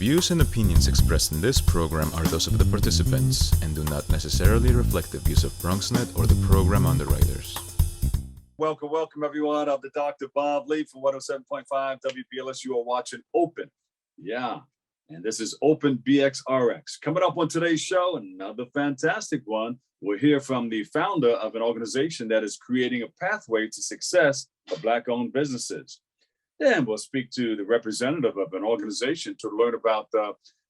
views and opinions expressed in this program are those of the participants and do not necessarily reflect the views of BronxNet or the program underwriters. Welcome everyone. I'm the Dr. Bob Lee from 107.5 WBLS. You are watching Open. Yeah, and this is Open BXRX. Coming up on today's show, another fantastic one. We'll hear from the founder of an organization that is creating a pathway to success for Black-owned businesses. Then we'll speak to the representative of an organization to learn about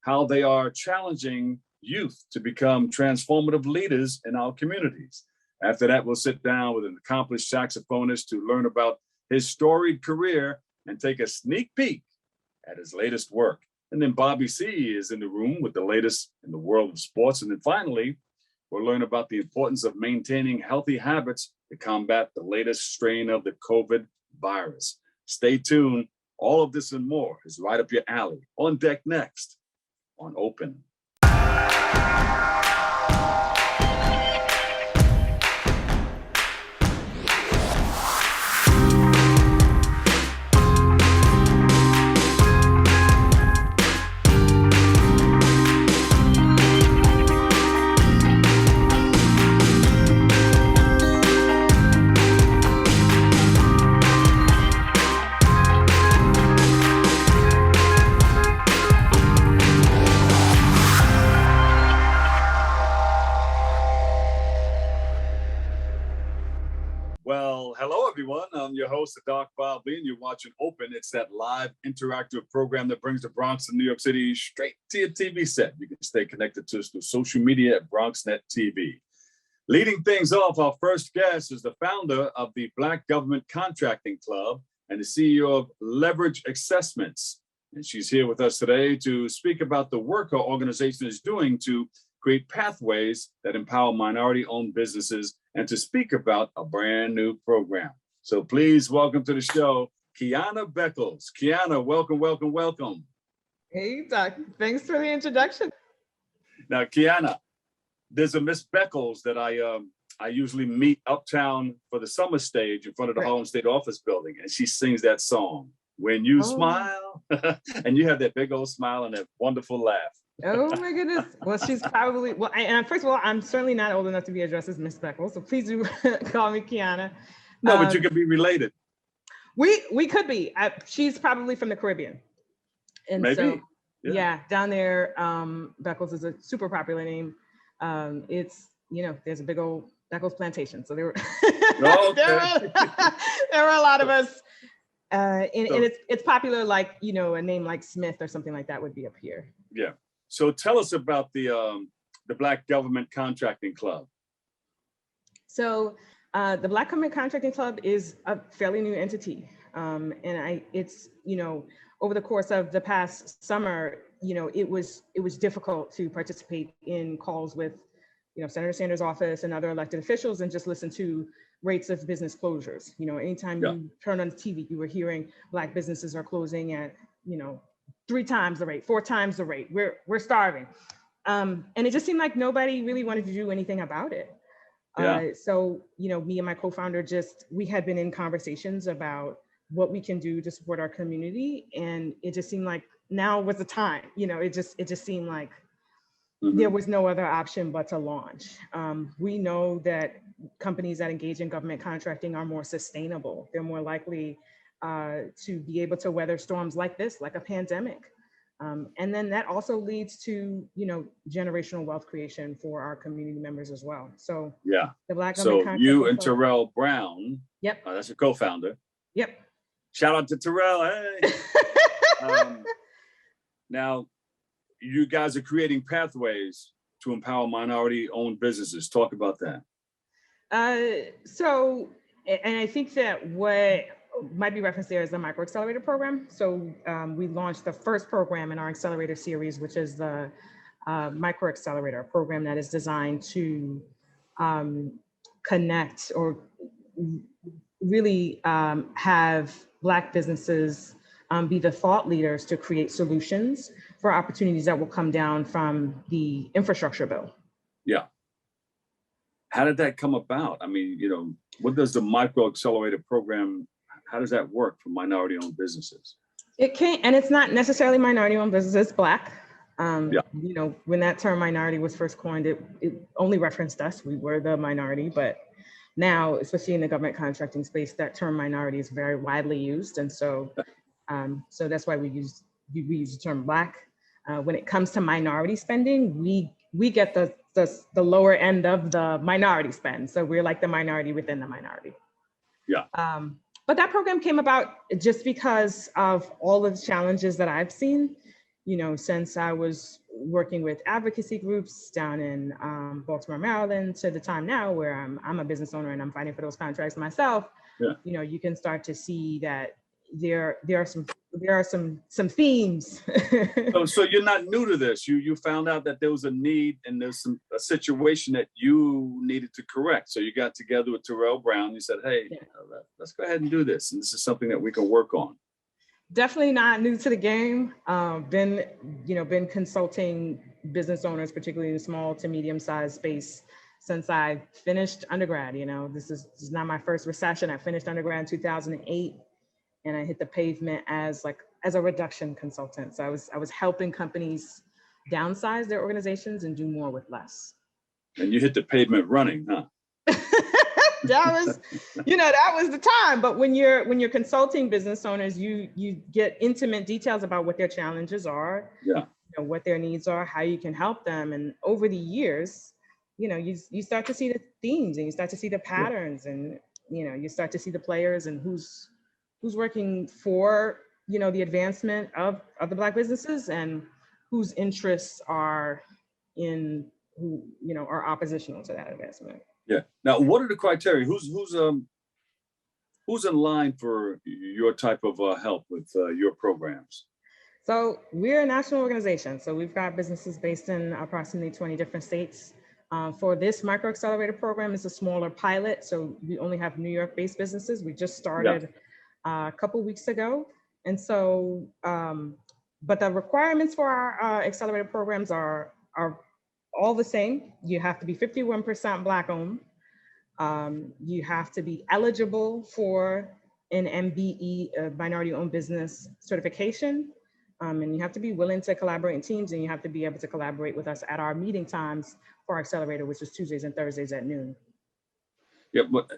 how they are challenging youth to become transformative leaders in our communities. After that, we'll sit down with an accomplished saxophonist to learn about his storied career and take a sneak peek at his latest work. And then Bobby C is in the room with the latest in the world of sports. And then finally, we'll learn about the importance of maintaining healthy habits to combat the latest strain of the COVID virus. Stay tuned. All of this and more is right up your alley. On deck next on Open. Well, hello, everyone. I'm your host, Doc Bob Lee, and you're watching Open. It's that live interactive program that brings the Bronx and New York City straight to your TV set. You can stay connected to us through social media at BronxNet TV. Leading things off, our first guest is the founder of the Black Government Contracting Club and the CEO of Leverage Assessments. And she's here with us today to speak about the work her organization is doing to create pathways that empower minority-owned businesses and to speak about a brand new program. So please welcome to the show, Kyana Beckles. Kyana, welcome. Hey, Doc. Thanks for the introduction. Now, Kyana, there's a Miss Beckles that I usually meet uptown for the summer stage in front of the Harlem State Office building, and she sings that song, When You Smile, and you have that big old smile and that wonderful laugh. Oh my goodness. Well, she's probably, first of all, I'm certainly not old enough to be addressed as Miss Beckles, so please do call me Kyana. No, but you could be related. We could be. She's probably from the Caribbean. And maybe. So, yeah, down there, Beckles is a super popular name. It's, there's a big old Beckles plantation. So there were, there were a lot of us. And it's popular, like, a name like Smith or something like that would be up here. Yeah. So tell us about the Black Government Contracting Club. So the Black Government Contracting Club is a fairly new entity. It's, over the course of the past summer, it was difficult to participate in calls with, Senator Sanders' office and other elected officials and just listen to rates of business closures. Anytime you turn on the TV, you were hearing Black businesses are closing at, 3 times the rate, 4 times the rate. We're starving. And it just seemed like nobody really wanted to do anything about it. So, me and my co-founder we had been in conversations about what we can do to support our community. And it just seemed like now was the time, it just seemed like there was no other option but to launch. We know that companies that engage in government contracting are more sustainable. They're more likely to be able to weather storms like this, like a pandemic. And then that also leads to, generational wealth creation for our community members as well. So the Black Government Contracting you and Club, Terrell Brown, that's your co-founder. Yep. Shout out to Terrell, hey. Now, you guys are creating pathways to empower minority-owned businesses. Talk about that. And I think that what might be referenced there is the Micro Accelerator Program. So we launched the first program in our accelerator series, which is the Micro Accelerator Program that is designed to connect or really have Black businesses be the thought leaders to create solutions for opportunities that will come down from the infrastructure bill. Yeah. How did that come about? I mean, what does the Micro Accelerator Program, how does that work for minority-owned businesses? It can't, and it's not necessarily minority-owned business, it's Black. Yeah. You know, when that term minority was first coined, it only referenced us. We were the minority, but now, especially in the government contracting space, that term minority is very widely used. And so, so that's why we use the term Black. When it comes to minority spending, we get the lower end of the minority spend. So we're like the minority within the minority. Yeah. But that program came about just because of all of the challenges that I've seen, you know, since I was working with advocacy groups down in Baltimore, Maryland, to the time now where I'm a business owner and I'm fighting for those contracts myself. Yeah. You know, you can start to see that there are some themes. So you're not new to this. You found out that there was a need and there's a situation that you needed to correct. So you got together with Terrell Brown. You said, hey, let's go ahead and do this. And this is something that we can work on. Definitely not new to the game. Been consulting business owners, particularly in the small to medium sized space, since I finished undergrad. You know, this is not my first recession. I finished undergrad in 2008. And I hit the pavement as a reduction consultant. So I was helping companies downsize their organizations and do more with less. And you hit the pavement running, huh? That was the time. But when you're consulting business owners, you get intimate details about what their challenges are, yeah, you know, what their needs are, how you can help them. And over the years, you know, you start to see the themes and you start to see the patterns, and you know, you start to see the players and who's working for, you know, the advancement of the Black businesses and whose interests are in, who, you know, are oppositional to that advancement. Yeah. Now, what are the criteria? Who's in line for your type of help with your programs? So we're a national organization. So we've got businesses based in approximately 20 different states. For this Micro Accelerator program, it's a smaller pilot. So we only have New York-based businesses. We just started a couple weeks ago. And so, but the requirements for our accelerator programs are all the same. You have to be 51% Black owned. You have to be eligible for an MBE, minority owned business certification. And you have to be willing to collaborate in teams, and you have to be able to collaborate with us at our meeting times for our accelerator, which is Tuesdays and Thursdays at noon. Yeah, but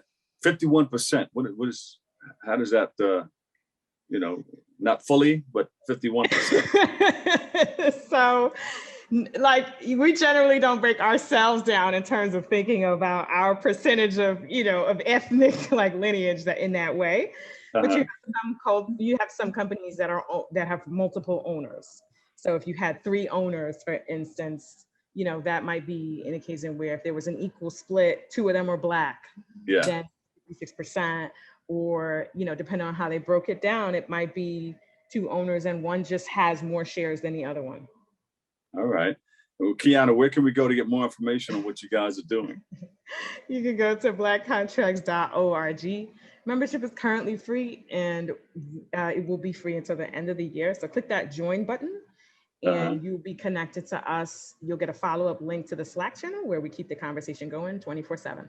51%, what is, how does that, not fully, but 51%? So, like, we generally don't break ourselves down in terms of thinking about our percentage of, you know, of ethnic like lineage that in that way. But you have some companies that have multiple owners. So if you had 3 owners, for instance, you know, that might be an occasion where if there was an equal split, 2 of them were Black, then 56%, or, you know, depending on how they broke it down, it might be 2 owners and one just has more shares than the other one. All right. Well, Kyana, where can we go to get more information on what you guys are doing? You can go to blackcontracts.org. Membership is currently free, and it will be free until the end of the year. So click that join button and you'll be connected to us. You'll get a follow-up link to the Slack channel where we keep the conversation going 24/7.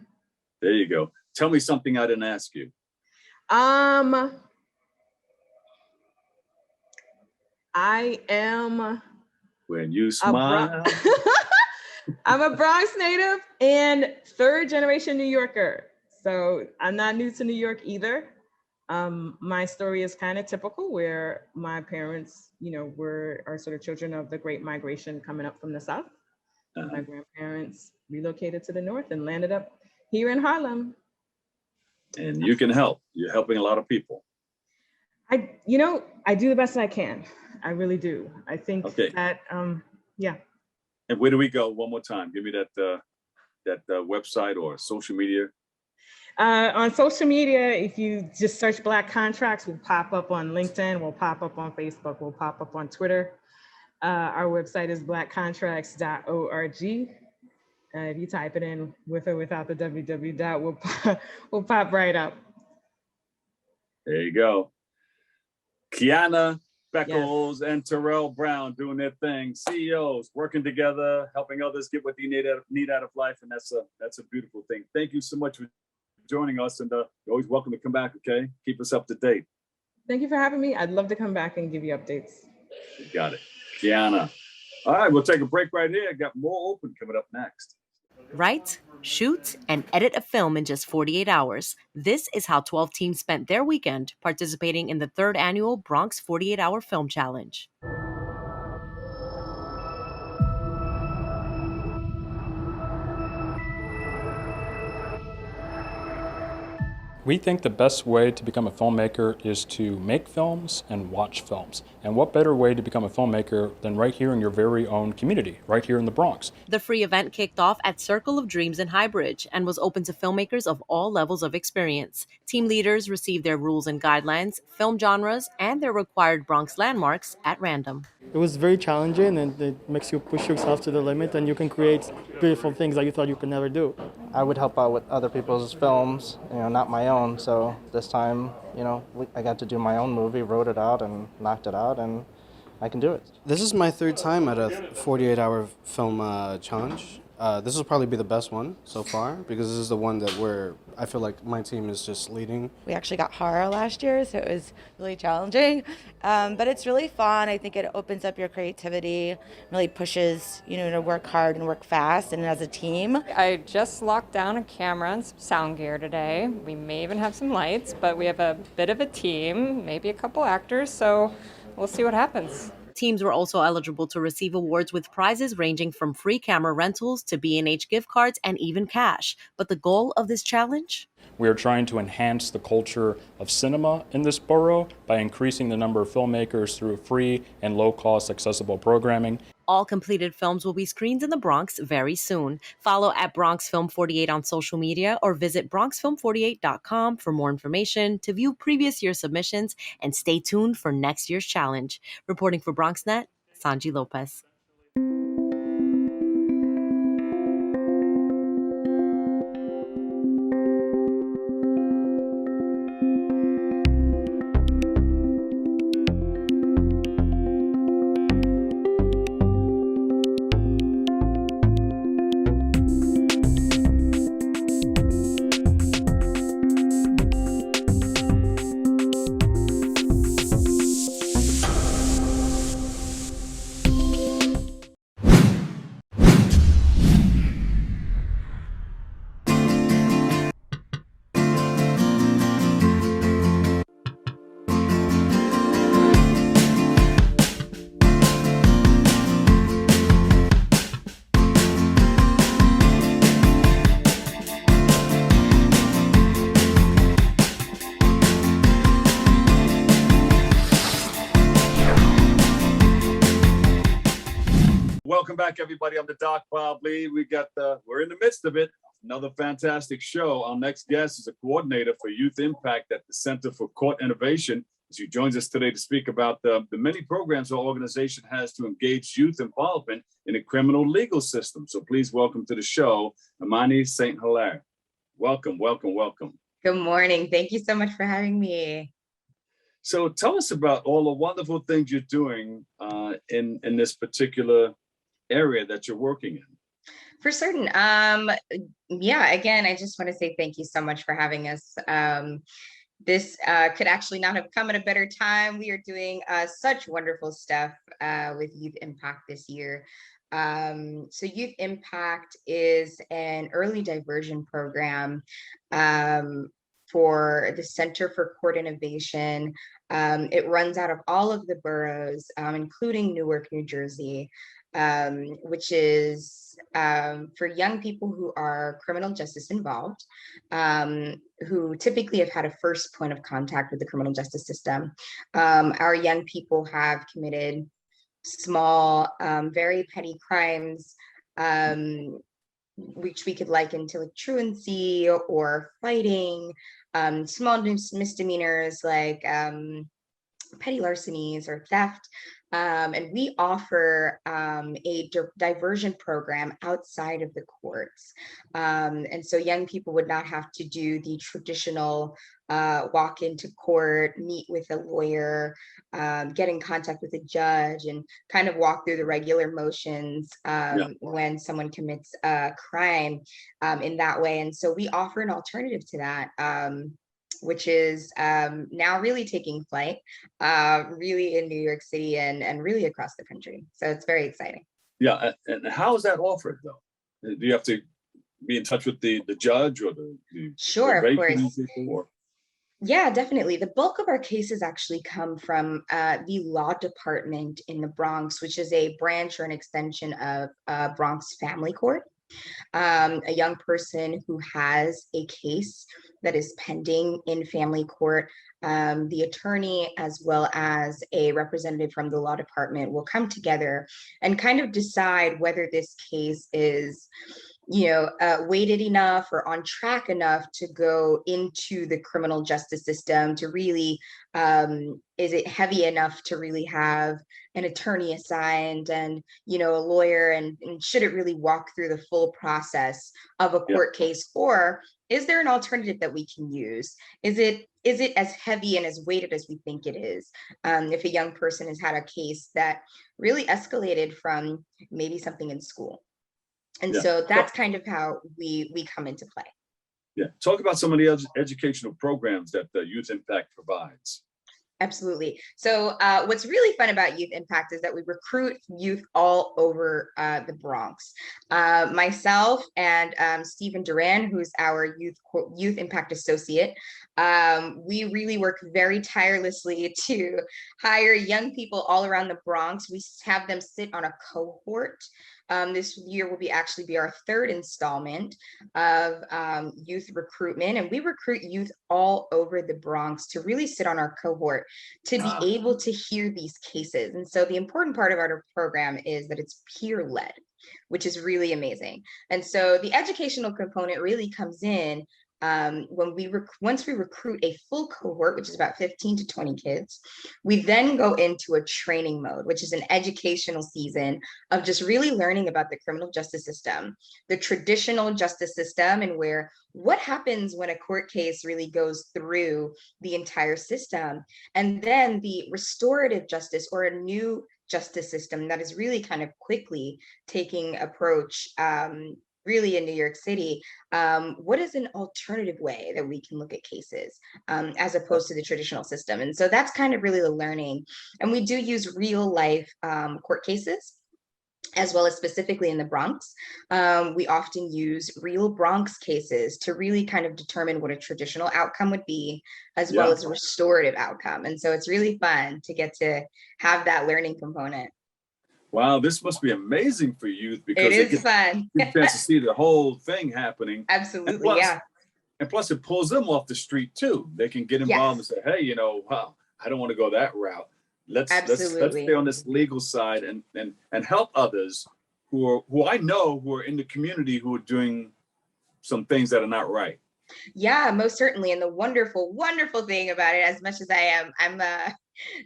There you go. Tell me something I didn't ask you. I am... When you smile. I'm a Bronx native and 3rd generation New Yorker. So I'm not new to New York either. My story is kind of typical, where my parents, you know, are sort of children of the Great Migration coming up from the South. My grandparents relocated to the North and landed up here in Harlem. And you can help. You're helping a lot of people. I do the best I can. I really do. I think that, yeah. And where do we go? One more time. Give me that website or social media. On social media, if you just search Black Contracts, we'll pop up on LinkedIn, we'll pop up on Facebook, we'll pop up on Twitter. Our website is blackcontracts.org. If you type it in with or without the www, we'll pop right up. There you go. Kyana Beckles and Terrell Brown doing their thing. CEOs working together, helping others get what they need out of life, and that's a beautiful thing. Thank you so much for joining us, and you're always welcome to come back. Okay, keep us up to date. Thank you for having me. I'd love to come back and give you updates. You got it. Kyana. All right, we'll take a break right here. Got more Open coming up next. Write, shoot, and edit a film in just 48 hours. This is how 12 teams spent their weekend participating in the 3rd annual Bronx 48-Hour Film Challenge. We think the best way to become a filmmaker is to make films and watch films. And what better way to become a filmmaker than right here in your very own community, right here in the Bronx? The free event kicked off at Circle of Dreams in Highbridge and was open to filmmakers of all levels of experience. Team leaders received their rules and guidelines, film genres, and their required Bronx landmarks at random. It was very challenging, and it makes you push yourself to the limit, and you can create beautiful things that you thought you could never do. I would help out with other people's films, not my own. So this time, I got to do my own movie, wrote it out and knocked it out, and I can do it. This is my 3rd time at a 48-hour film challenge. This will probably be the best one so far because this is the one that I feel like my team is just leading. We actually got horror last year, so it was really challenging, but it's really fun. I think it opens up your creativity, really pushes to work hard and work fast and as a team. I just locked down a camera and some sound gear today. We may even have some lights, but we have a bit of a team, maybe a couple actors, so we'll see what happens. Teams were also eligible to receive awards with prizes ranging from free camera rentals to B&H gift cards and even cash. But the goal of this challenge? We are trying to enhance the culture of cinema in this borough by increasing the number of filmmakers through free and low-cost accessible programming. All completed films will be screened in the Bronx very soon. Follow at Bronx Film 48 on social media or visit bronxfilm48.com for more information, to view previous year submissions, and stay tuned for next year's challenge. Reporting for BronxNet, Sanji Lopez. Welcome back, everybody. I'm the Doc Bob Lee. We're in the midst of it. Another fantastic show. Our next guest is a coordinator for Youth Impact at the Center for Court Innovation. As he joins us today to speak about the many programs our organization has to engage youth involvement in the criminal legal system. So please welcome to the show, Imani St. Hilaire. Welcome, welcome, welcome. Good morning. Thank you so much for having me. So tell us about all the wonderful things you're doing in this particular area that you're working in. For certain. Again, I just want to say thank you so much for having us. This could actually not have come at a better time. We are doing such wonderful stuff with Youth Impact this year. So Youth Impact is an early diversion program for the Center for Court Innovation. It runs out of all of the boroughs, including Newark, New Jersey, which is for young people who are criminal justice involved, who typically have had a first point of contact with the criminal justice system. Our young people have committed small, very petty crimes, which we could liken to like truancy or fighting, small misdemeanors like petty larcenies or theft. And we offer a diversion program outside of the courts. And so young people would not have to do the traditional walk into court, meet with a lawyer, get in contact with a judge, and kind of walk through the regular motions when someone commits a crime in that way. And so we offer an alternative to that. which is now really taking flight, really in New York City and really across the country. So it's very exciting. Yeah, and how is that offered though? Do you have to be in touch with the judge or the Sure, the of course. people, or? Yeah, definitely. The bulk of our cases actually come from the law department in the Bronx, which is a branch or an extension of Bronx Family Court. A young person who has a case that is pending in family court, the attorney as well as a representative from the law department will come together and kind of decide whether this case is weighted enough or on track enough to go into the criminal justice system, to really, is it heavy enough to really have an attorney assigned and, a lawyer, and should it really walk through the full process of a court case, or is there an alternative that we can use? Is it as heavy and as weighted as we think it is? If a young person has had a case that really escalated from maybe something in school. And so that's kind of how we come into play. Yeah, talk about some of the educational programs that the Youth Impact provides. Absolutely. So what's really fun about Youth Impact is that we recruit youth all over the Bronx. Myself and Stephen Duran, who's our Youth Impact Associate, we really work very tirelessly to hire young people all around the Bronx. We have them sit on a cohort. This year will actually be our third installment of youth recruitment, and we recruit youth all over the Bronx to really sit on our cohort to be able to hear these cases. And so the important part of our program is that it's peer-led, which is really amazing. And so the educational component really comes in once we recruit a full cohort, which is about 15 to 20 kids. We then go into a training mode, which is an educational season of just really learning about the criminal justice system, the traditional justice system, and what happens when a court case really goes through the entire system, and then the restorative justice, or a new justice system that is really kind of quickly taking approach really in New York City. What is an alternative way that we can look at cases as opposed to the traditional system? And so that's kind of really the learning. And we do use real life court cases, as well as specifically in the Bronx. We often use real Bronx cases to really kind of determine what a traditional outcome would be, as well as a restorative outcome. And so it's really fun to get to have that learning component. Wow, this must be amazing for youth, because it is fun. You get to see the whole thing happening. Absolutely, and plus it pulls them off the street too. They can get involved and say, hey, wow, I don't want to go that route. Let's stay on this legal side and help others who I know who are in the community who are doing some things that are not right. Yeah, most certainly. And the wonderful, wonderful thing about it, as much as I'm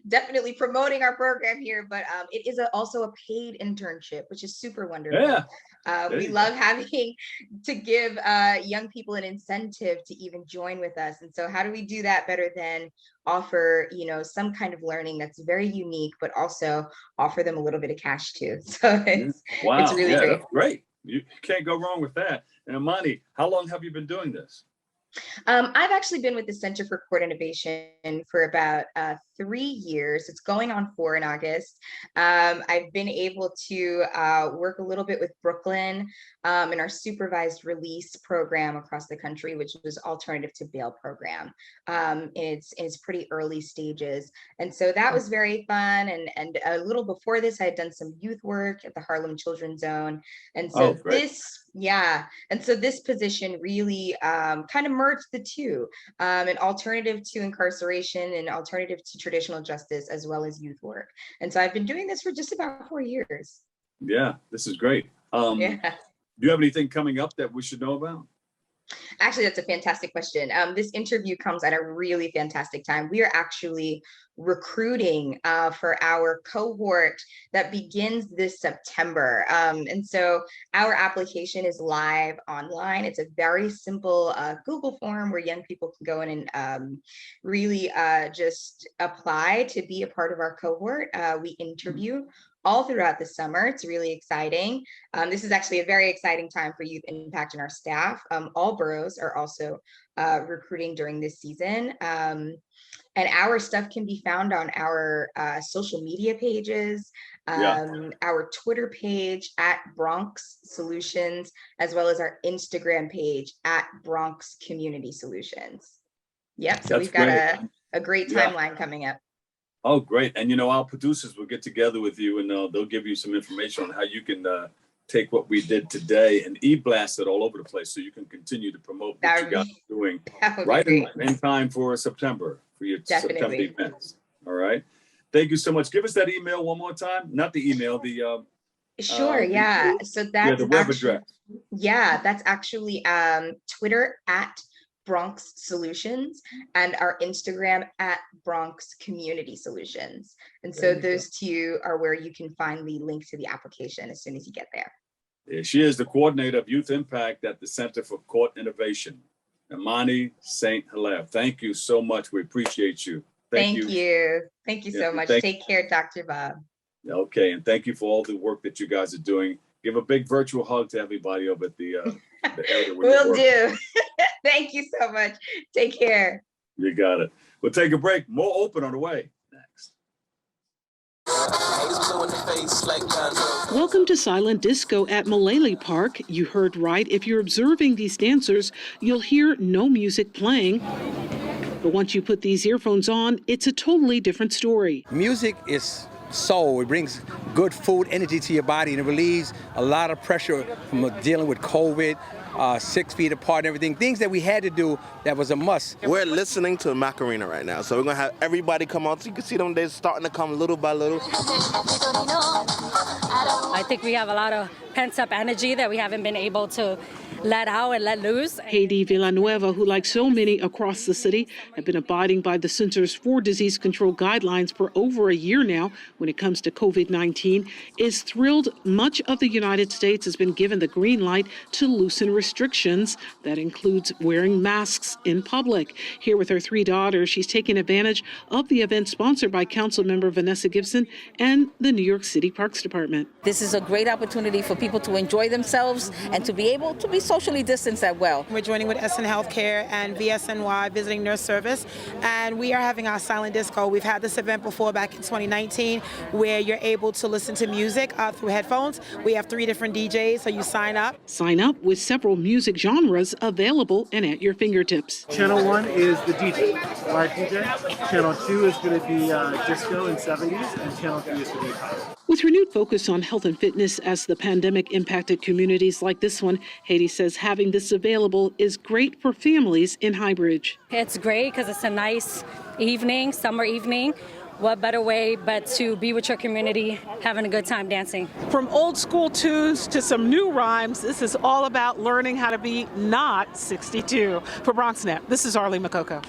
definitely promoting our program here, but it is also a paid internship, which is super wonderful. Yeah. We love having to give young people an incentive to even join with us. And so how do we do that better than offer, some kind of learning that's very unique, but also offer them a little bit of cash too. So it's really great. That's great. You can't go wrong with that. And Imani, how long have you been doing this? I've actually been with the Center for Court Innovation for about 3 years. It's going on 4 in August. I've been able to work a little bit with Brooklyn in our supervised release program across the country, which was alternative to bail program. It's pretty early stages. And so that was very fun. And a little before this, I had done some youth work at the Harlem Children's Zone. And so this position really kind of merged the two, an alternative to incarceration and alternative to traditional justice, as well as youth work. And so I've been doing this for just about 4 years. Yeah, this is great. Do you have anything coming up that we should know about? Actually, that's a fantastic question. This interview comes at a really fantastic time. We are actually recruiting for our cohort that begins this September. And so our application is live online. It's a very simple Google form where young people can go in and really just apply to be a part of our cohort. We interview all throughout the summer. It's really exciting. This is actually a very exciting time for Youth Impact and our staff. All boroughs are also recruiting during this season. And our stuff can be found on our social media pages, our Twitter page at Bronx Solutions, as well as our Instagram page at Bronx Community Solutions. Yep, so we've got a great timeline coming up. Oh, great. And, our producers will get together with you and they'll give you some information on how you can take what we did today and e-blast it all over the place so you can continue to promote what you guys are doing right in time for September, for your September events. All right. Thank you so much. Give us that email one more time. Not the email, Sure, so that's the web address. Yeah, that's actually Twitter at Bronx Solutions and our Instagram at Bronx Community Solutions. And so those two are where you can find the link to the application as soon as you get there. Yeah, she is the coordinator of Youth Impact at the Center for Court Innovation, Imani St. Hilaire. Thank you so much. We appreciate you. Thank you. Thank you so much. Take care, Dr. Bob. Okay, and thank you for all the work that you guys are doing. Give a big virtual hug to everybody over at the area. Will do. Thank you so much. Take care. You got it. We'll take a break. More Open on the way. Next. Welcome to Silent Disco at Mullally Park. You heard right. If you're observing these dancers, you'll hear no music playing. But once you put these earphones on, it's a totally different story. Music is soul. It brings good food, energy to your body, and it relieves a lot of pressure from dealing with COVID, 6 feet apart and everything. Things that we had to do that was a must. We're listening to Macarena right now, so we're going to have everybody come out. So you can see them, they're starting to come little by little. I think we have a lot of pent-up energy that we haven't been able to let out and let loose. Heidi Villanueva, who like so many across the city, have been abiding by the Centers for Disease Control guidelines for over a year now when it comes to COVID-19, is thrilled much of the United States has been given the green light to loosen restrictions. That includes wearing masks in public. Here with her 3 daughters, she's taking advantage of the event sponsored by Councilmember Vanessa Gibson and the New York City Parks Department. This is a great opportunity for people to enjoy themselves and to be able to be socially distanced as well. We're joining with SN Healthcare and VSNY Visiting Nurse Service, and we are having our silent disco. We've had this event before back in 2019 where you're able to listen to music through headphones. We have 3 different DJs, so you sign up. Sign up with several music genres available and at your fingertips. Channel 1 is the DJ, live DJ. Channel 2 is going to be disco and 70s, and Channel 3 is going to be pop. With renewed focus on health and fitness as the pandemic impacted communities like this one, Haiti says having this available is great for families in Highbridge. It's great because it's a nice evening, summer evening. What better way but to be with your community, having a good time dancing. From old school tunes to some new rhymes, this is all about learning how to be not 62. For BronxNet, this is Arlie Makoko.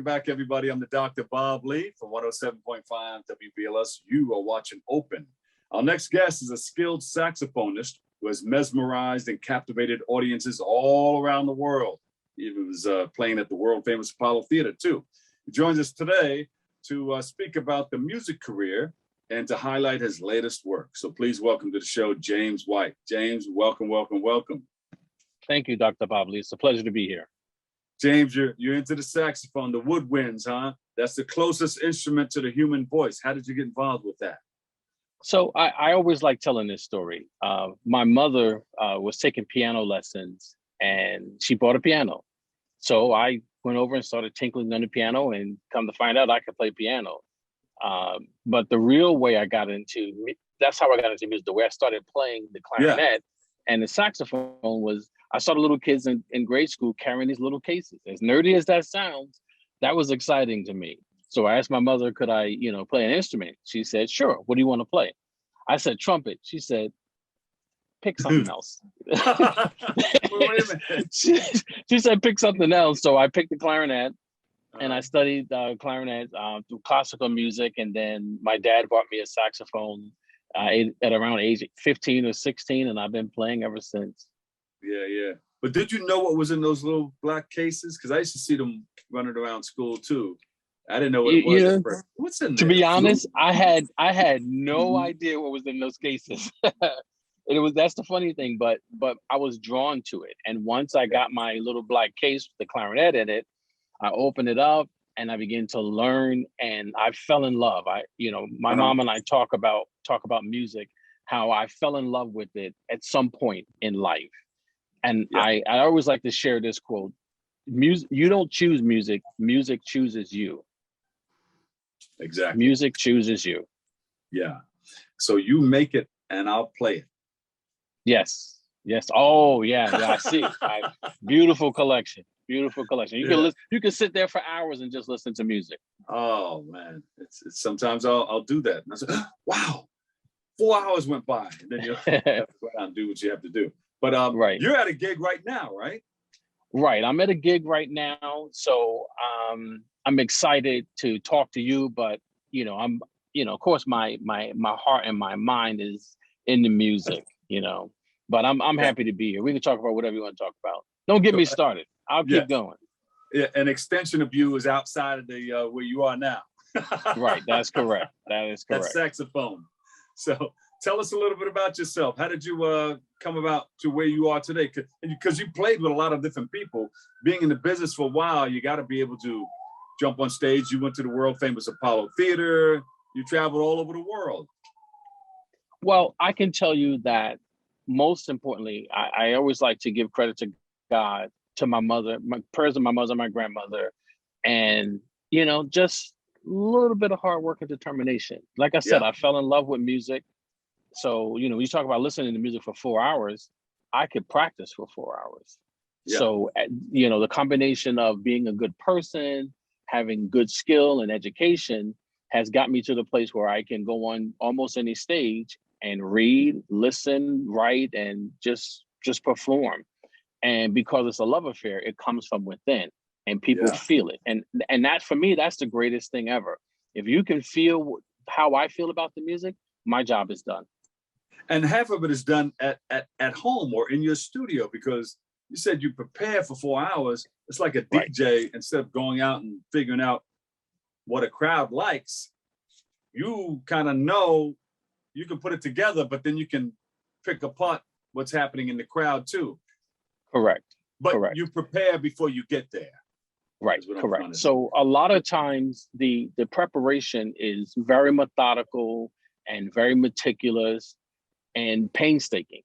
Back, everybody. I'm the Dr. Bob Lee from 107.5 WBLS. You are watching Open. Our next guest is a skilled saxophonist who has mesmerized and captivated audiences all around the world. He was playing at the world famous Apollo Theater too. He joins us today to speak about the music career and to highlight his latest work. So please welcome to the show, James White. James, welcome, welcome, welcome. Thank you, Dr. Bobley. It's a pleasure to be here. James, you're into the saxophone, the woodwinds, huh? That's the closest instrument to the human voice. How did you get involved with that? So I always like telling this story. My mother was taking piano lessons and she bought a piano. So I went over and started tinkling on the piano and come to find out I could play piano. But the real way I got into, that's how I got into music. The way I started playing the clarinet and the saxophone was, I saw the little kids in grade school carrying these little cases. As nerdy as that sounds, that was exciting to me. So I asked my mother, could I, play an instrument? She said, sure. What do you want to play? I said, trumpet. She said, pick something else. Wait a minute. She said, pick something else. So I picked the clarinet and I studied clarinet through classical music. And then my dad bought me a saxophone at around age 15 or 16. And I've been playing ever since. Yeah. But did you know what was in those little black cases? Because I used to see them running around school too. I didn't know what it was at first. What's in there? To be honest, I had no idea what was in those cases. That's the funny thing, but I was drawn to it. And once I got my little black case with the clarinet in it, I opened it up and I began to learn and I fell in love. My mom and I talk about music, how I fell in love with it at some point in life. And I always like to share this quote: music, you don't choose music, music chooses you. Exactly. Music chooses you. Yeah. So you make it and I'll play it. Yes. Oh, yeah. I see. Beautiful collection. You can sit there for hours and just listen to music. Oh man, it's sometimes I'll do that. And I say, wow, 4 hours went by, and then you have to go out and do what you have to do. But You're at a gig right now, right? Right. I'm at a gig right now, so I'm excited to talk to you. But of course, my heart and my mind is in the music. But I'm happy to be here. We can talk about whatever you want to talk about. Don't get me started. I'll keep going. Yeah, an extension of you is outside of the where you are now. Right, that's correct. That is correct. That saxophone. So tell us a little bit about yourself. How did you come about to where you are today? Because you played with a lot of different people. Being in the business for a while, you got to be able to jump on stage. You went to the world famous Apollo Theater. You traveled all over the world. Well, I can tell you that most importantly, I always like to give credit to God, to my mother, my prayers of my mother, my grandmother, and just a little bit of hard work and determination. Like I said, I fell in love with music. So, you talk about listening to music for 4 hours, I could practice for 4 hours. Yeah. So, the combination of being a good person, having good skill and education has got me to the place where I can go on almost any stage and read, listen, write, and just perform. And because it's a love affair, it comes from within and people feel it. And that, for me, that's the greatest thing ever. If you can feel how I feel about the music, my job is done. And half of it is done at home or in your studio, because you said you prepare for 4 hours. It's like a DJ, instead of going out and figuring out what a crowd likes, you kind of know, you can put it together, but then you can pick apart what's happening in the crowd too. Correct. But you prepare before you get there. Right, correct. So a lot of times the preparation is very methodical and very meticulous and painstaking.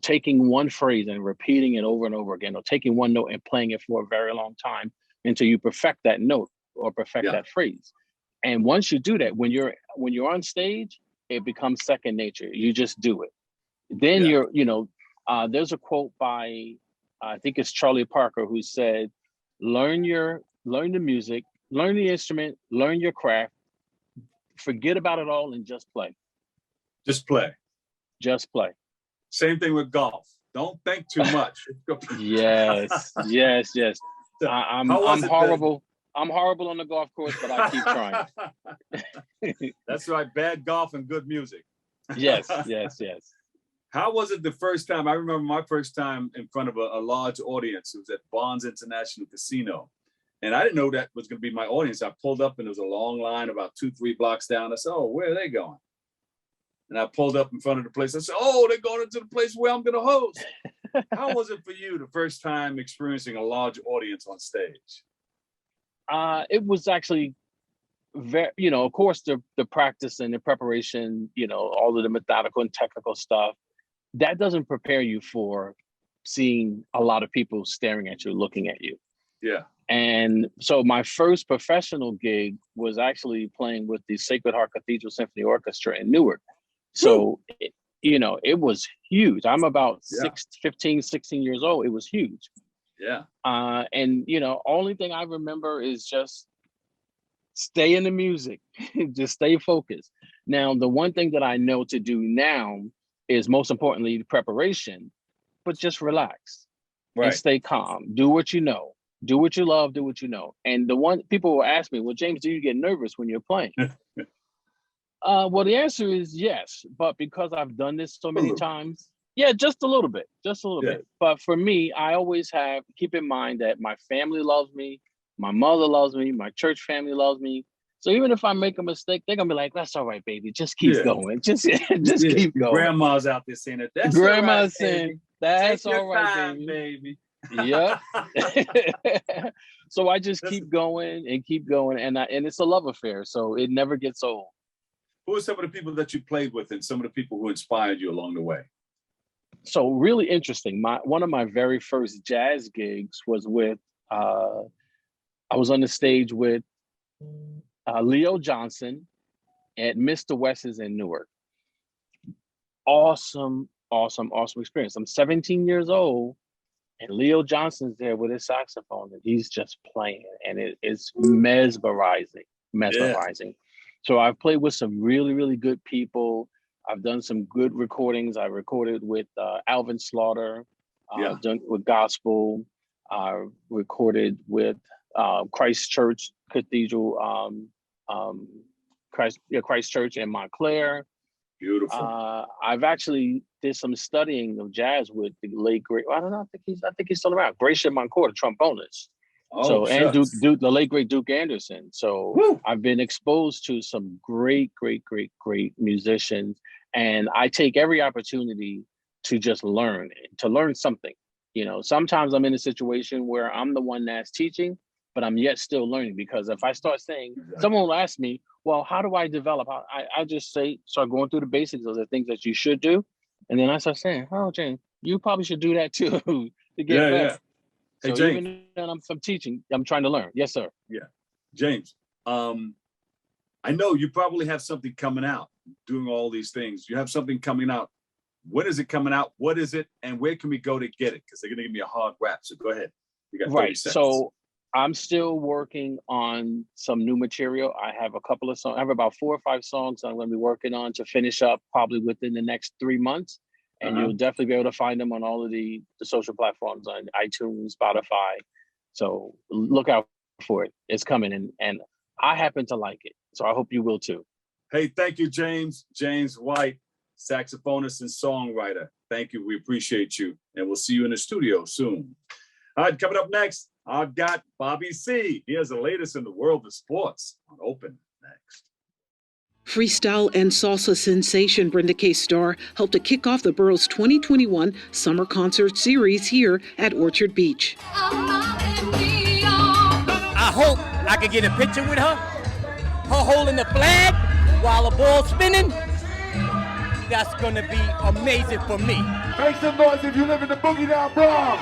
Taking one phrase and repeating it over and over again, or taking one note and playing it for a very long time until you perfect that note or perfect that phrase. And once you do that, when you're on stage, it becomes second nature. You just do it. Then there's a quote by, I think it's Charlie Parker, who said, learn the music, learn the instrument, learn your craft, forget about it all and just play. Just play. Just play. Same thing with golf. Don't think too much. Yes. I'm horrible. I'm horrible on the golf course, but I keep trying. That's right. Bad golf and good music. Yes. How was it the first time? I remember my first time in front of a large audience. It was at Bonds International Casino. And I didn't know that was going to be my audience. I pulled up and there was a long line about 2-3 blocks down. I said, oh, where are they going? And I pulled up in front of the place. I said, oh, they're going into the place where I'm going to host. How was it for you the first time experiencing a large audience on stage? It was actually very, of course, the practice and the preparation, all of the methodical and technical stuff, that doesn't prepare you for seeing a lot of people staring at you, looking at you. Yeah. And so my first professional gig was actually playing with the Sacred Heart Cathedral Symphony Orchestra in Newark. So, it was huge. I'm about 15, 16 years old. It was huge. Yeah. And, only thing I remember is just stay in the music, just stay focused. Now, the one thing that I know to do now is most importantly, the preparation, but just relax and stay calm. Do what you know. Do what you love, do what you know. And the one people will ask me, well, James, do you get nervous when you're playing? Well, the answer is yes, but because I've done this so many times, just a little bit. But for me, I always keep in mind that my family loves me, my mother loves me, my church family loves me. So even if I make a mistake, they're gonna be like, "That's all right, baby. Just keep going. Just keep going." Grandma's out there saying it. That's Grandma's all right, saying, "That's all right, baby." Yep. So I just keep going, and it's a love affair. So it never gets old. Who are some of the people that you played with, and some of the people who inspired you along the way? So really interesting. One of my very first jazz gigs was with. I was on the stage with. Leo Johnson at Mr. West's in Newark. Awesome experience. I'm 17 years old and Leo Johnson's there with his saxophone and he's just playing and it is mesmerizing. So I've played with some really, really good people. I've done some good recordings. I recorded with Alvin Slaughter, done with gospel. I recorded with Christ Church Cathedral, Christ Church in Montclair. Beautiful. I've actually did some studying of jazz with the late great. I think he's still around. Gracia Moncourt, the trombonist. And Duke, the late great Duke Anderson. So I've been exposed to some great musicians, and I take every opportunity to just learn something. Sometimes I'm in a situation where I'm the one that's teaching, but I'm yet still learning, because if I start saying, someone will ask me, well, how do I develop? I just start going through the basics of the things that you should do. And then I start saying, oh, James, you probably should do that too to get better. Yeah. Hey, so James, even when I'm teaching, I'm trying to learn. Yes, sir. Yeah. James, I know you probably have something coming out, doing all these things. You have something coming out. When is it coming out? What is it? And where can we go to get it? Because they're going to give me a hard rap. So go ahead. You got 30 seconds. So I'm still working on some new material. I have a couple of songs. I have about 4 or 5 songs I'm going to be working on to finish up probably within the next 3 months. And you'll definitely be able to find them on all of the social platforms, on iTunes, Spotify. So look out for it. It's coming, and I happen to like it. So I hope you will too. Hey, thank you, James. James White, saxophonist and songwriter. Thank you. We appreciate you. And we'll see you in the studio soon. All right, coming up next, I've got Bobby C. He has the latest in the world of sports on Open next. Freestyle and salsa sensation Brenda K. Starr helped to kick off the borough's 2021 Summer Concert Series here at Orchard Beach. I hope I can get a picture with her holding the flag while the ball's spinning. That's going to be amazing for me. Make some noise if you live in the Boogie Down Bronx.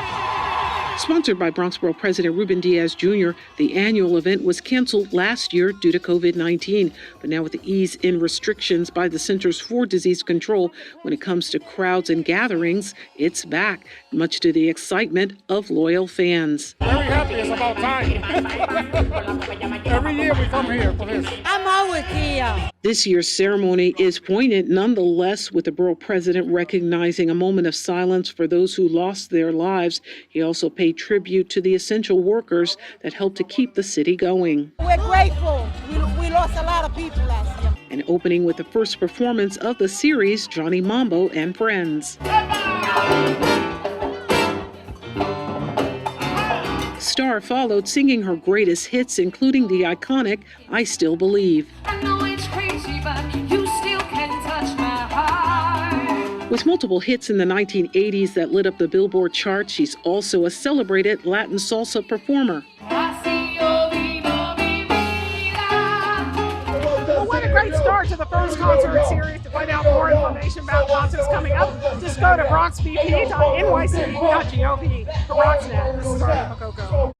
Sponsored by Bronx Borough President Ruben Diaz Jr., the annual event was canceled last year due to COVID-19. But now with the ease in restrictions by the Centers for Disease Control when it comes to crowds and gatherings, it's back, much to the excitement of loyal fans. Very happy. It's about time. Every year we come here for this. I'm always here. This year's ceremony is poignant nonetheless, with the borough president recognizing a moment of silence for those who lost their lives. He also paid tribute to the essential workers that helped to keep the city going. We're grateful. We lost a lot of people last year. and opening with the first performance of the series, Johnny Mambo and Friends. Star followed, singing her greatest hits, including the iconic I Still Believe. I know it's crazy, but you still can touch my heart. With multiple hits in the 1980s that lit up the Billboard chart, she's also a celebrated Latin salsa performer. Well, what a great start to the first concert series. To find out more information about concerts coming up, just go to bronxbp.nyc.gov for BronxNet. This is Artie Makoko.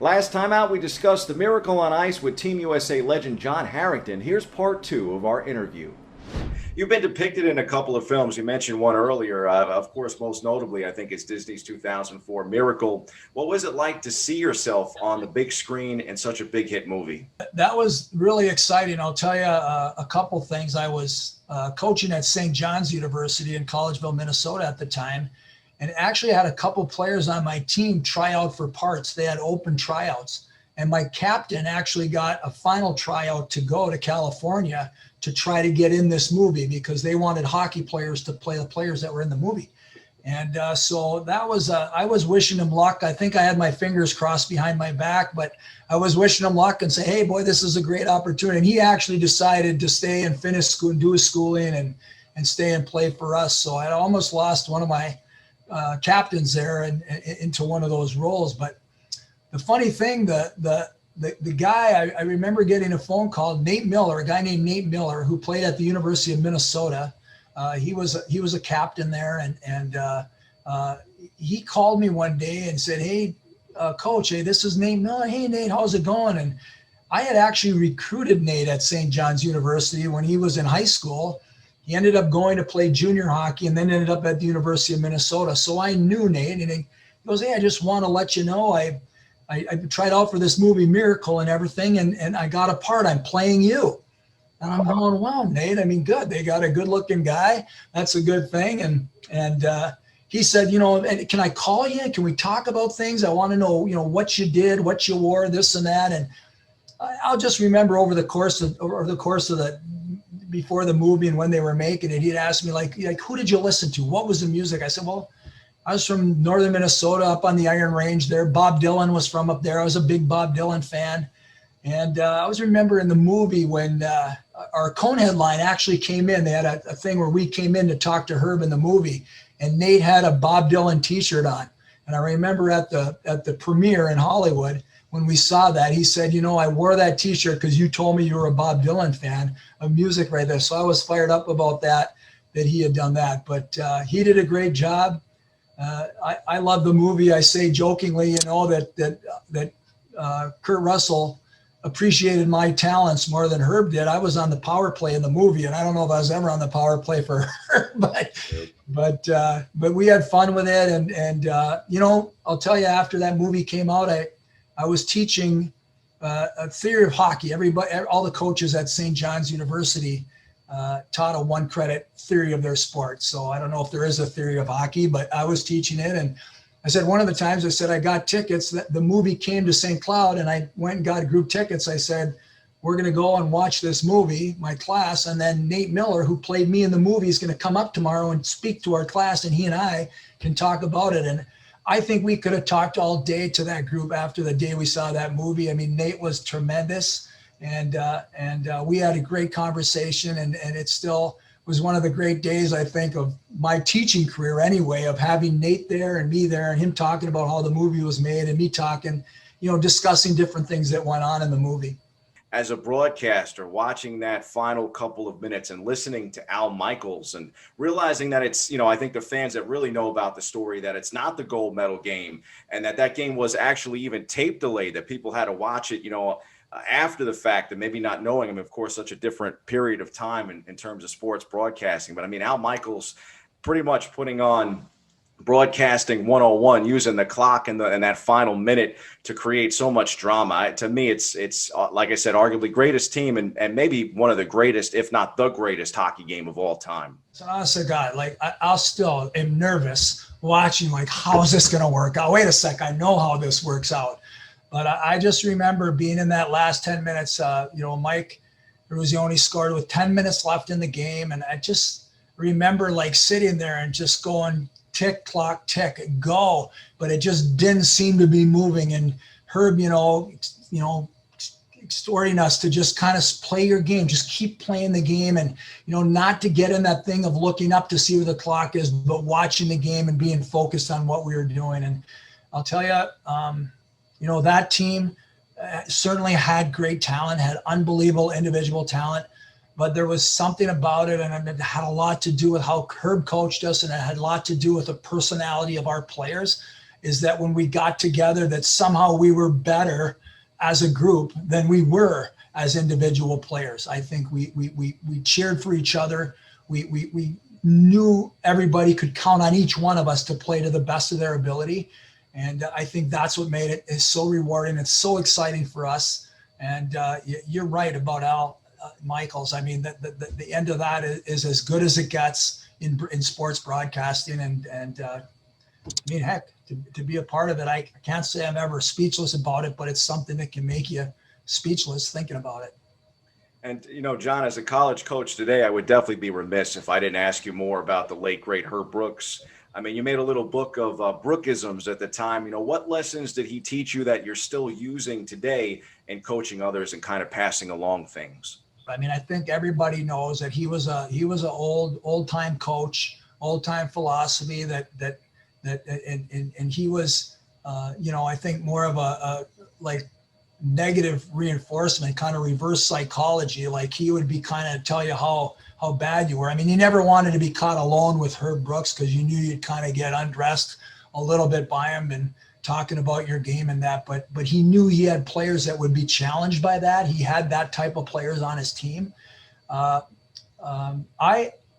Last time out, we discussed the Miracle on Ice with Team USA legend John Harrington. Here's part 2 of our interview. You've been depicted in a couple of films. You mentioned one earlier. Of course, most notably, I think it's Disney's 2004 Miracle. What was it like to see yourself on the big screen in such a big hit movie? That was really exciting. I'll tell you a couple things. I was coaching at St. John's University in Collegeville, Minnesota at the time, and actually had a couple players on my team try out for parts. They had open tryouts, and my captain actually got a final tryout to go to California to try to get in this movie because they wanted hockey players to play the players that were in the movie. And so that was, I was wishing him luck. I think I had my fingers crossed behind my back, but I was wishing him luck and say, hey boy, this is a great opportunity. And he actually decided to stay and finish school and do his schooling and stay and play for us. So I almost lost one of my captains there and into one of those roles. But the funny thing, the guy, I remember getting a phone call, Nate Miller, a guy named Nate Miller, who played at the University of Minnesota. He was a captain there, and he called me one day and said, hey, coach, hey, this is Nate Miller. Hey, Nate, how's it going? And I had actually recruited Nate at St. John's University when he was in high school. He ended up going to play junior hockey and then ended up at the University of Minnesota. So I knew Nate, and he goes, hey, I just want to let you know I tried out for this movie Miracle and everything, and I got a part. I'm playing you. And I'm going, wow, Nate, I mean, good. They got a good looking guy. That's a good thing. And he said, can I call you? Can we talk about things? I want to know, what you did, what you wore, this and that. And I'll just remember over the course of the, before the movie and when they were making it, he'd asked me like, who did you listen to? What was the music? I said, well, I was from northern Minnesota up on the Iron Range there. Bob Dylan was from up there. I was a big Bob Dylan fan. And I always remember in the movie when our Conehead line actually came in. They had a thing where we came in to talk to Herb in the movie. And Nate had a Bob Dylan t-shirt on. And I remember at the premiere in Hollywood, when we saw that, he said, you know, I wore that t-shirt because you told me you were a Bob Dylan fan of music right there. So I was fired up about that he had done that. But he did a great job. I love the movie. I say jokingly, you know, that Kurt Russell appreciated my talents more than Herb did. I was on the power play in the movie, and I don't know if I was ever on the power play for Herb, but we had fun with it. And you know, I'll tell you, after that movie came out, I was teaching a theory of hockey. All the coaches at St. John's University taught a 1-credit theory of their sport. So I don't know if there is a theory of hockey, but I was teaching it. And I said, one of the times I said, I got tickets. The movie came to St. Cloud, and I went and got group tickets. I said, we're going to go and watch this movie, my class. And then Nate Miller, who played me in the movie, is going to come up tomorrow and speak to our class, and he and I can talk about it. And I think we could have talked all day to that group after the day we saw that movie. I mean, Nate was tremendous, and we had a great conversation, and it still was one of the great days, I think, of my teaching career anyway, of having Nate there and me there and him talking about how the movie was made and me talking, you know, discussing different things that went on in the movie. As a broadcaster, watching that final couple of minutes and listening to Al Michaels and realizing that it's, you know, I think the fans that really know about the story, that it's not the gold medal game, and that game was actually even tape delayed, that people had to watch it, you know, after the fact, and maybe not knowing. I mean, of course, such a different period of time in terms of sports broadcasting. But I mean, Al Michaels pretty much putting on broadcasting 101, using the clock in that final minute to create so much drama. To me, it's like I said, arguably greatest team and maybe one of the greatest, if not the greatest, hockey game of all time. So honest to God, like I still am nervous watching, like, how is this going to work out? Wait a sec, I know how this works out. But I just remember being in that last 10 minutes, you know, Mike Eruzione scored with 10 minutes left in the game. And I just remember like sitting there and just going, tick, clock, tick, go. But it just didn't seem to be moving. And Herb, you know, exhorting us to just kind of play your game, just keep playing the game, and, you know, not to get in that thing of looking up to see where the clock is, but watching the game and being focused on what we were doing. And I'll tell you, you know, that team certainly had great talent, had unbelievable individual talent, but there was something about it, and it had a lot to do with how Herb coached us, and it had a lot to do with the personality of our players, is that when we got together, that somehow we were better as a group than we were as individual players. I think we cheered for each other. We knew everybody could count on each one of us to play to the best of their ability. And I think that's what made it so rewarding. It's so exciting for us. And you're right about Al Michaels. I mean, the end of that is as good as it gets in sports broadcasting. And I mean, heck, to be a part of it, I can't say I'm ever speechless about it, but it's something that can make you speechless thinking about it. And, you know, John, as a college coach today, I would definitely be remiss if I didn't ask you more about the late, great Herb Brooks. I mean, you made a little book of Brookisms at the time. You know, what lessons did he teach you that you're still using today in coaching others and kind of passing along things? I mean, I think everybody knows that he was an old time coach, old time philosophy and he was, you know, I think more of a like negative reinforcement, kind of reverse psychology. Like he would be kind of tell you how bad you were. I mean, you never wanted to be caught alone with Herb Brooks because you knew you'd kind of get undressed a little bit by him and talking about your game and that. But he knew he had players that would be challenged by that. He had that type of players on his team.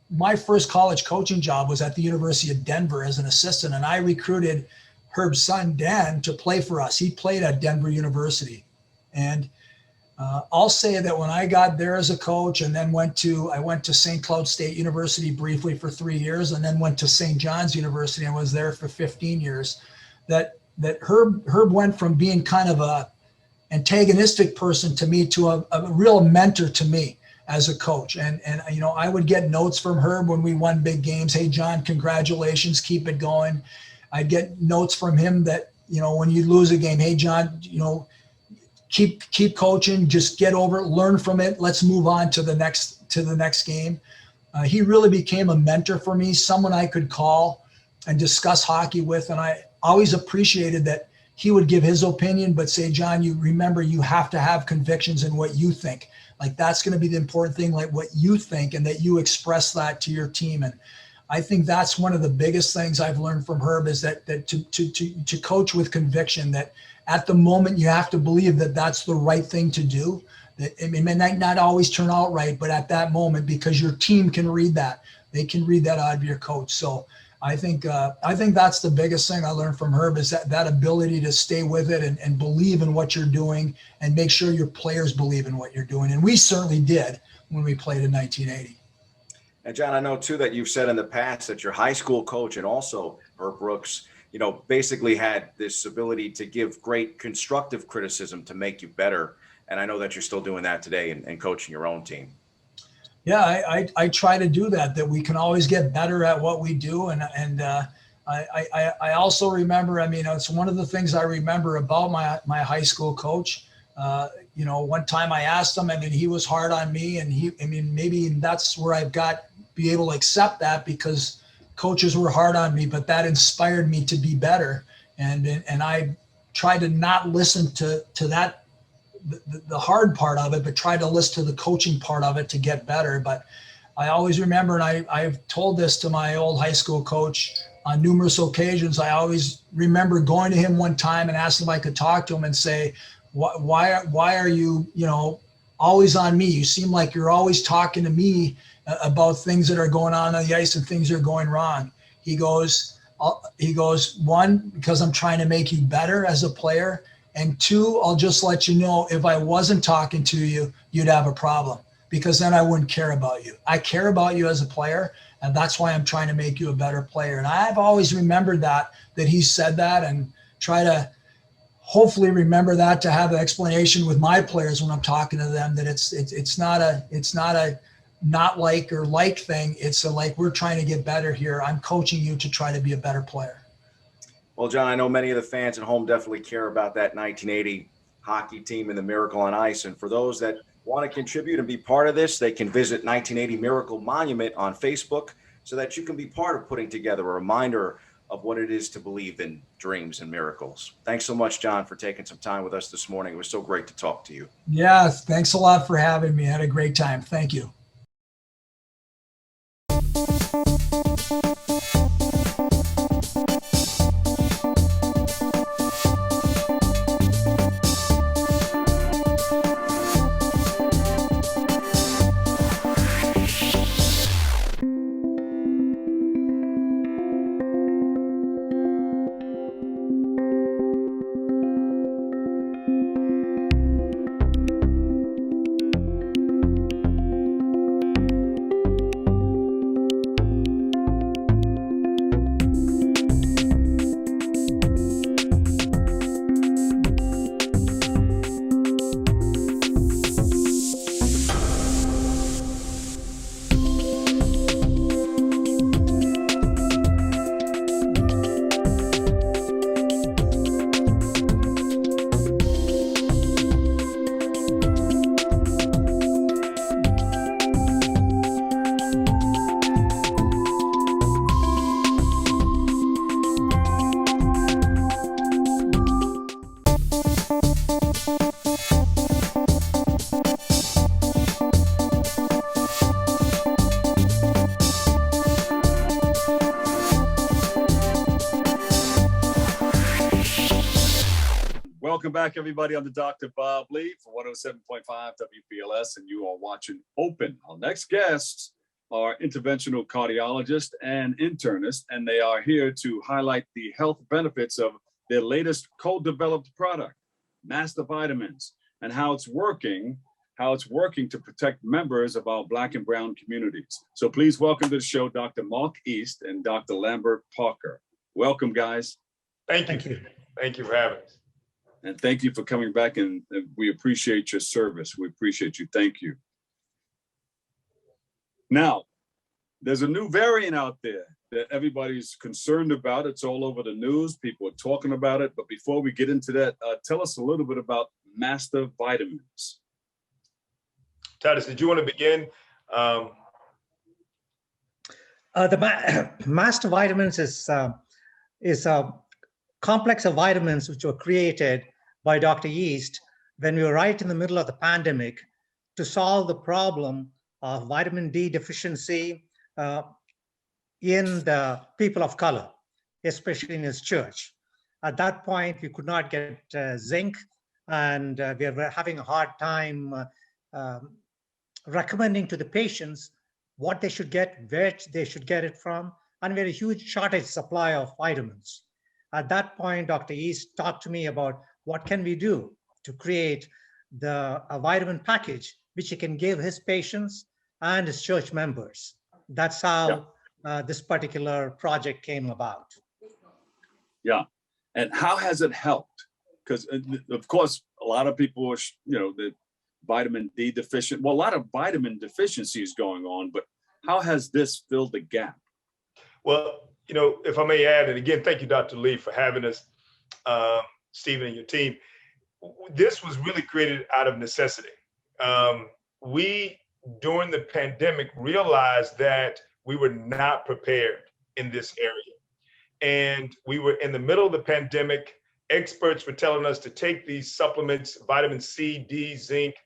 My first college coaching job was at the University of Denver as an assistant, and I recruited Herb's son, Dan, to play for us. He played at Denver University. And I'll say that when I got there as a coach and then I went to St. Cloud State University briefly for 3 years and then went to St. John's University and was there for 15 years, that Herb went from being kind of a antagonistic person to me to a real mentor to me as a coach. And you know, I would get notes from Herb when we won big games. Hey, John, congratulations, keep it going. I'd get notes from him that, you know, when you lose a game, hey, John, you know, keep coaching, just get over it, learn from it. Let's move on to the next game. He really became a mentor for me, someone I could call and discuss hockey with. And always appreciated that he would give his opinion, but say, John, you remember, you have to have convictions in what you think. Like, that's going to be the important thing, like what you think, and that you express that to your team. And I think that's one of the biggest things I've learned from Herb, is that to coach with conviction, that at the moment you have to believe that that's the right thing to do. That it may not always turn out right, but at that moment, because your team can read that, they can read that out of your coach. So I think that's the biggest thing I learned from Herb, is that ability to stay with it and believe in what you're doing, and make sure your players believe in what you're doing. And we certainly did when we played in 1980. And John, I know too that you've said in the past that your high school coach and also Herb Brooks, basically had this ability to give great constructive criticism to make you better. And I know that you're still doing that today and coaching your own team. Yeah, I try to do that we can always get better at what we do. And I also remember, it's one of the things I remember about my high school coach. One time I asked him, he was hard on me, and maybe that's where I've be able to accept that, because coaches were hard on me, but that inspired me to be better. And I tried to not listen to that, the hard part of it, but try to listen to the coaching part of it to get better. But I always remember, and I've told this to my old high school coach on numerous occasions, I always remember going to him one time and asking if I could talk to him and say, why are you, always on me? You seem like you're always talking to me about things that are going on the ice and things that are going wrong. He goes, one, because I'm trying to make you better as a player. And two, I'll just let you know, if I wasn't talking to you, you'd have a problem, because then I wouldn't care about you. I care about you as a player, and that's why I'm trying to make you a better player. And I've always remembered that he said that, and try to hopefully remember that, to have an explanation with my players when I'm talking to them, that it's not a not like or like thing. It's like, we're trying to get better here. I'm coaching you to try to be a better player. Well, John, I know many of the fans at home definitely care about that 1980 hockey team and the Miracle on Ice. And for those that want to contribute and be part of this, they can visit 1980 Miracle Monument on Facebook, so that you can be part of putting together a reminder of what it is to believe in dreams and miracles. Thanks so much, John, for taking some time with us this morning. It was so great to talk to you. Yeah, thanks a lot for having me. I had a great time. Thank you. Welcome back, everybody, on the Dr. Bob Lee for 107.5 WPLS, and you are watching Open. Our next guests are interventional cardiologist and internist, and they are here to highlight the health benefits of their latest co-developed product, Master Vitamins, and how it's working to protect members of our Black and Brown communities. So please welcome to the show Dr. Mark East and Dr. Lambert Parker. Welcome, guys. Thank you. Thank you for having us. And thank you for coming back, and we appreciate your service. We appreciate you. Thank you. Now, there's a new variant out there that everybody's concerned about. It's all over the news. People are talking about it. But before we get into that, tell us a little bit about Master Vitamins. Titus, did you want to begin? The Master Vitamins is complex of vitamins which were created by Dr. East when we were right in the middle of the pandemic to solve the problem of vitamin D deficiency in the people of color, especially in his church. At that point, we could not get zinc, and we were having a hard time recommending to the patients what they should get, where they should get it from, and we had a huge shortage supply of vitamins. At that point, Dr. East talked to me about what can we do to create a vitamin package which he can give his patients and his church members. That's how this particular project came about. Yeah. And how has it helped? Because of course, a lot of people are, the vitamin D deficient. Well, a lot of vitamin deficiencies going on, but how has this filled the gap? Well, if I may add, and again, thank you, Dr. Lee, for having us, Stephen and your team. This was really created out of necessity. We, during the pandemic, realized that we were not prepared in this area. And we were in the middle of the pandemic. Experts were telling us to take these supplements, vitamin C, D, zinc,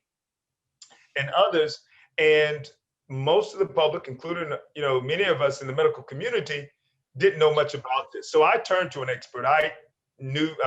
and others. And most of the public, including, many of us in the medical community, didn't know much about this. So I turned to an expert. I've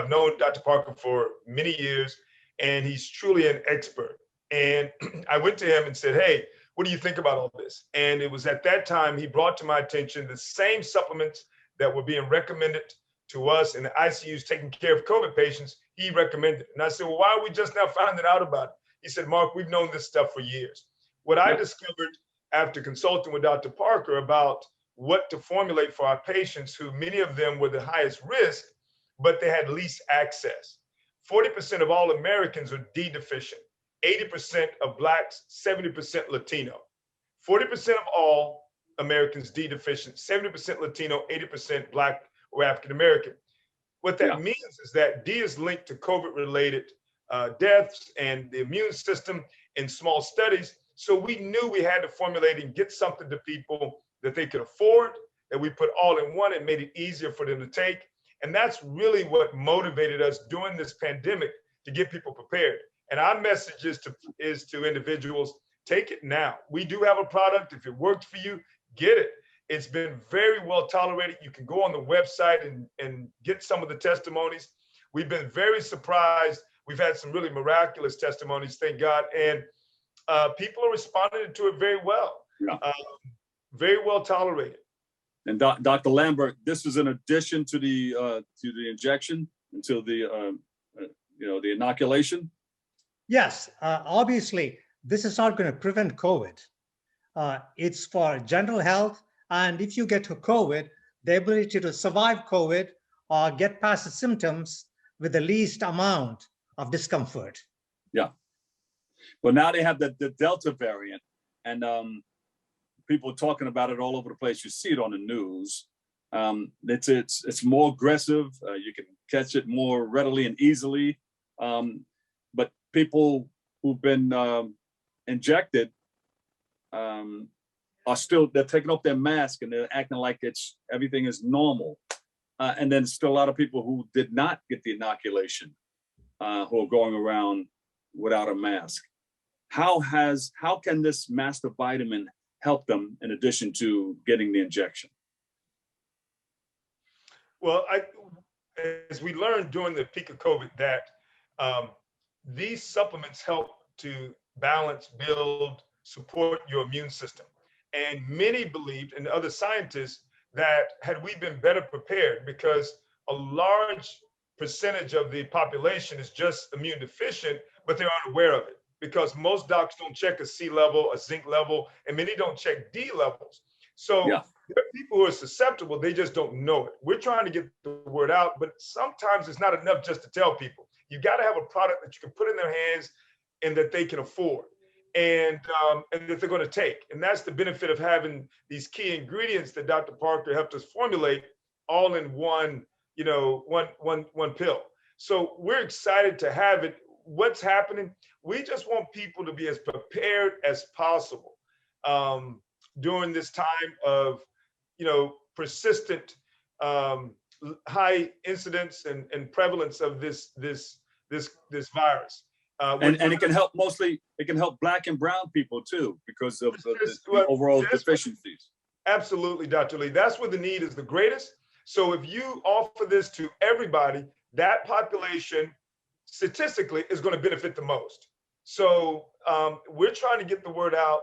known Dr. Parker for many years, and he's truly an expert. And I went to him and said, hey, what do you think about all this? And it was at that time he brought to my attention the same supplements that were being recommended to us in the ICUs taking care of COVID patients, he recommended. And I said, well, why are we just now finding out about it? He said, Mark, we've known this stuff for years. What I discovered after consulting with Dr. Parker about what to formulate for our patients, who many of them were the highest risk, but they had least access. 40% of all Americans are D deficient, 80% of Blacks, 70% Latino. 40% of all Americans D deficient, 70% Latino, 80% Black or African American. What that means is that D is linked to COVID-related deaths and the immune system in small studies. So we knew we had to formulate and get something to people that they could afford, that we put all in one and made it easier for them to take. And that's really what motivated us during this pandemic to get people prepared. And our message is to individuals, take it now. We do have a product. If it worked for you, get it. It's been very well tolerated. You can go on the website and get some of the testimonies. We've been very surprised. We've had some really miraculous testimonies, thank God. And people are responding to it very well. Very well tolerated. And Dr. Lambert, this is in addition to the injection, until the the inoculation. Yes, obviously, this is not going to prevent COVID. It's for general health, and if you get to COVID, the ability to survive COVID or get past the symptoms with the least amount of discomfort. Yeah. Well, now they have the Delta variant, and people are talking about it all over the place. You see it on the news. It's more aggressive. You can catch it more readily and easily. But people who've been injected they're taking off their mask and they're acting like everything is normal. And then still a lot of people who did not get the inoculation who are going around without a mask. How can this master vitamin help them in addition to getting the injection? Well, as we learned during the peak of COVID, that these supplements help to balance, build, support your immune system. And many believed, and other scientists, that had we been better prepared, because a large percentage of the population is just immune deficient, but they're unaware of it, because most doctors don't check a C level, a zinc level, and many don't check D levels. So there are people who are susceptible, they just don't know it. We're trying to get the word out, but sometimes it's not enough just to tell people. You got to have a product that you can put in their hands and that they can afford, and that they're going to take. And that's the benefit of having these key ingredients that Dr. Parker helped us formulate all in one pill. So we're excited to have it. What's happening? We just want people to be as prepared as possible during this time of, persistent high incidence and prevalence of this virus. And it can help it can help Black and brown people too, because of the overall deficiencies. Absolutely, Dr. Lee. That's where the need is the greatest. So if you offer this to everybody, that population statistically is going to benefit the most. So we're trying to get the word out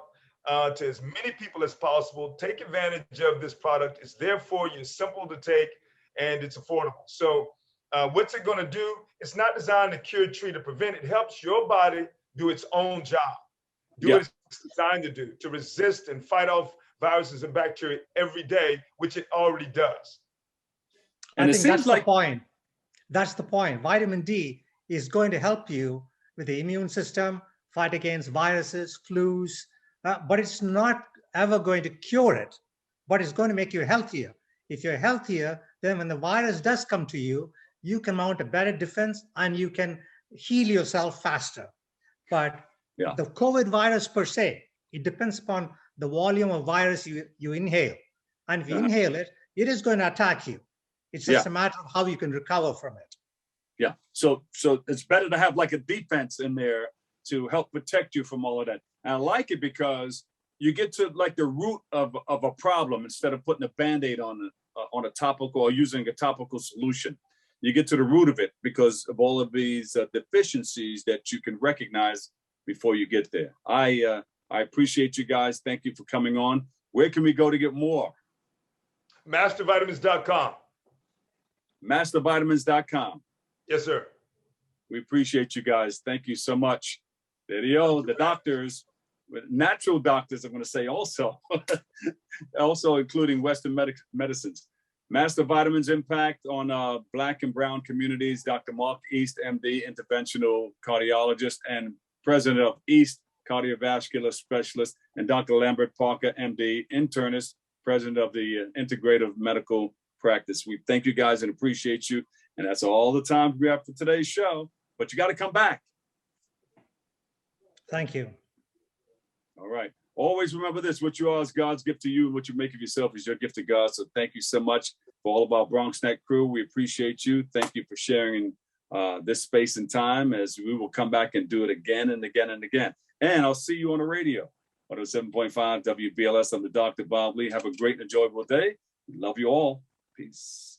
to as many people as possible. Take advantage of this product. It's there for you, it's simple to take, and it's affordable. So what's it going to do? It's not designed to cure, treat, or prevent. It helps your body do its own job. Do what it's designed to do, to resist and fight off viruses and bacteria every day, which it already does. And I think that's the point. That's the point. Vitamin D is going to help you with the immune system, fight against viruses, flus, but it's not ever going to cure it, but it's going to make you healthier. If you're healthier, then when the virus does come to you, you can mount a better defense and you can heal yourself faster. But the COVID virus per se, it depends upon the volume of virus you inhale. And if you inhale it, it is going to attack you. It's just a matter of how you can recover from it. Yeah. So it's better to have like a defense in there to help protect you from all of that. And I like it because you get to like the root of a problem instead of putting a Band-Aid on a topical or using a topical solution. You get to the root of it because of all of these deficiencies that you can recognize before you get there. I appreciate you guys. Thank you for coming on. Where can we go to get more? Mastervitamins.com. Mastervitamins.com. Yes, sir. We appreciate you guys. Thank you so much. There you go. The doctors, natural doctors, I'm going to say also, also including Western medicines. Master Vitamins impact on Black and brown communities. Dr. Mark East, MD, Interventional Cardiologist and President of East Cardiovascular Specialist, and Dr. Lambert Parker, MD, Internist, President of the Integrative Medical Practice. We thank you guys and appreciate you. And that's all the time we have for today's show. But you got to come back. Thank you. All right. Always remember this: what you are is God's gift to you, and what you make of yourself is your gift to God. So thank you so much for all of our BronxNet crew. We appreciate you. Thank you for sharing this space and time, as we will come back and do it again and again and again. And I'll see you on the radio. 107.5 WBLS. I'm the Dr. Bob Lee. Have a great and enjoyable day. Love you all. Peace.